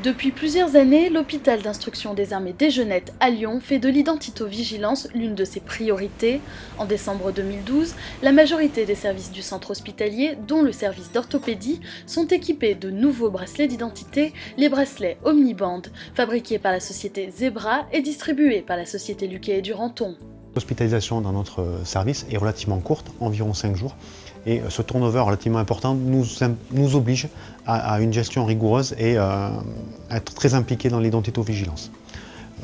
Depuis plusieurs années, l'hôpital d'instruction des armées des Jeunettes à Lyon fait de l'identitovigilance l'une de ses priorités. En décembre 2012, la majorité des services du centre hospitalier, dont le service d'orthopédie, sont équipés de nouveaux bracelets d'identité, les bracelets Omniband, fabriqués par la société Zebra et distribués par la société Luquet et Duranton. L'hospitalisation dans notre service est relativement courte, environ 5 jours. Et ce turnover relativement important nous oblige à une gestion rigoureuse et à être très impliqué dans l'identitovigilance,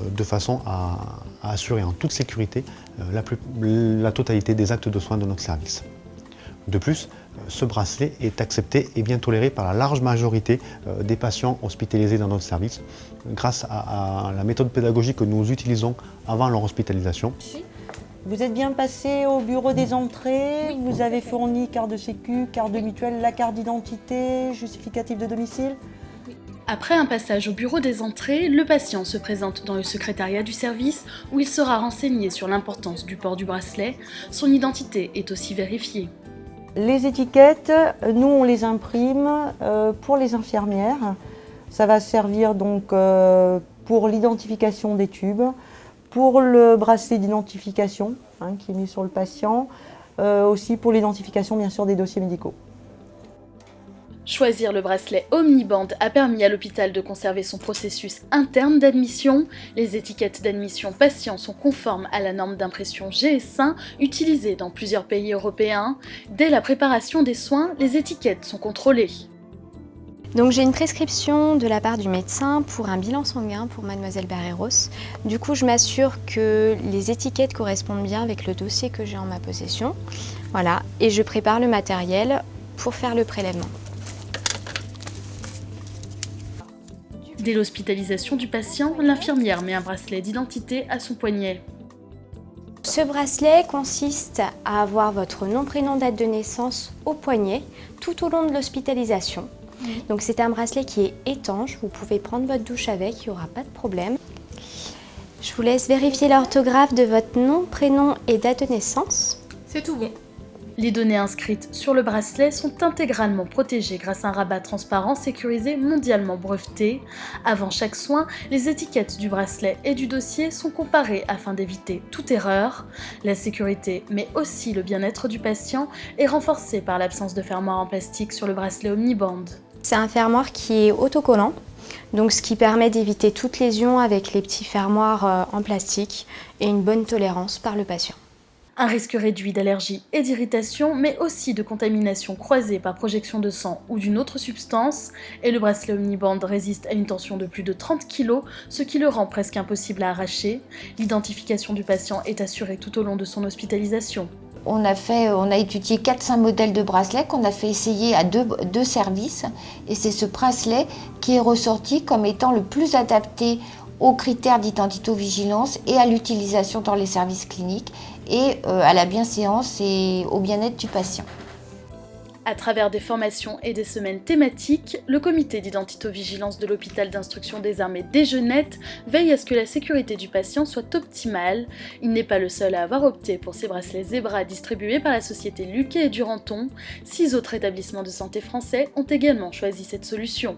de façon à assurer en toute sécurité la totalité des actes de soins de notre service. De plus, ce bracelet est accepté et bien toléré par la large majorité des patients hospitalisés dans notre service, grâce à la méthode pédagogique que nous utilisons avant leur hospitalisation. Vous êtes bien passé au bureau des entrées, vous avez fourni carte de sécu, carte de mutuelle, la carte d'identité, justificatif de domicile. Après un passage au bureau des entrées, le patient se présente dans le secrétariat du service où il sera renseigné sur l'importance du port du bracelet. Son identité est aussi vérifiée. Les étiquettes, nous on les imprime pour les infirmières. Ça va servir donc pour l'identification des tubes, pour le bracelet d'identification qui est mis sur le patient, aussi pour l'identification bien sûr des dossiers médicaux. Choisir le bracelet Omniband a permis à l'hôpital de conserver son processus interne d'admission. Les étiquettes d'admission patients sont conformes à la norme d'impression GS1 utilisée dans plusieurs pays européens. Dès la préparation des soins, les étiquettes sont contrôlées. Donc j'ai une prescription de la part du médecin pour un bilan sanguin pour mademoiselle Barreros. Du coup je m'assure que les étiquettes correspondent bien avec le dossier que j'ai en ma possession. Voilà, et je prépare le matériel pour faire le prélèvement. Dès l'hospitalisation du patient, l'infirmière met un bracelet d'identité à son poignet. Ce bracelet consiste à avoir votre nom, prénom, date de naissance au poignet tout au long de l'hospitalisation. Donc c'est un bracelet qui est étanche, vous pouvez prendre votre douche avec, il n'y aura pas de problème. Je vous laisse vérifier l'orthographe de votre nom, prénom et date de naissance. C'est tout bon. Les données inscrites sur le bracelet sont intégralement protégées grâce à un rabat transparent sécurisé mondialement breveté. Avant chaque soin, les étiquettes du bracelet et du dossier sont comparées afin d'éviter toute erreur. La sécurité, mais aussi le bien-être du patient, est renforcée par l'absence de fermoir en plastique sur le bracelet Omniband. C'est un fermoir qui est autocollant, donc ce qui permet d'éviter toute lésion avec les petits fermoirs en plastique et une bonne tolérance par le patient. Un risque réduit d'allergie et d'irritation, mais aussi de contamination croisée par projection de sang ou d'une autre substance. Et le bracelet Omniband résiste à une tension de plus de 30 kg, ce qui le rend presque impossible à arracher. L'identification du patient est assurée tout au long de son hospitalisation. On a étudié 4-5 modèles de bracelets qu'on a fait essayer à deux services. Et c'est ce bracelet qui est ressorti comme étant le plus adapté aux critères d'identitovigilance et à l'utilisation dans les services cliniques et à la bienséance et au bien-être du patient. À travers des formations et des semaines thématiques, le comité d'identitovigilance de l'hôpital d'instruction des armées des Jeunettes veille à ce que la sécurité du patient soit optimale. Il n'est pas le seul à avoir opté pour ces bracelets Zebra distribués par la société Luquet et Duranton. 6 autres établissements de santé français ont également choisi cette solution.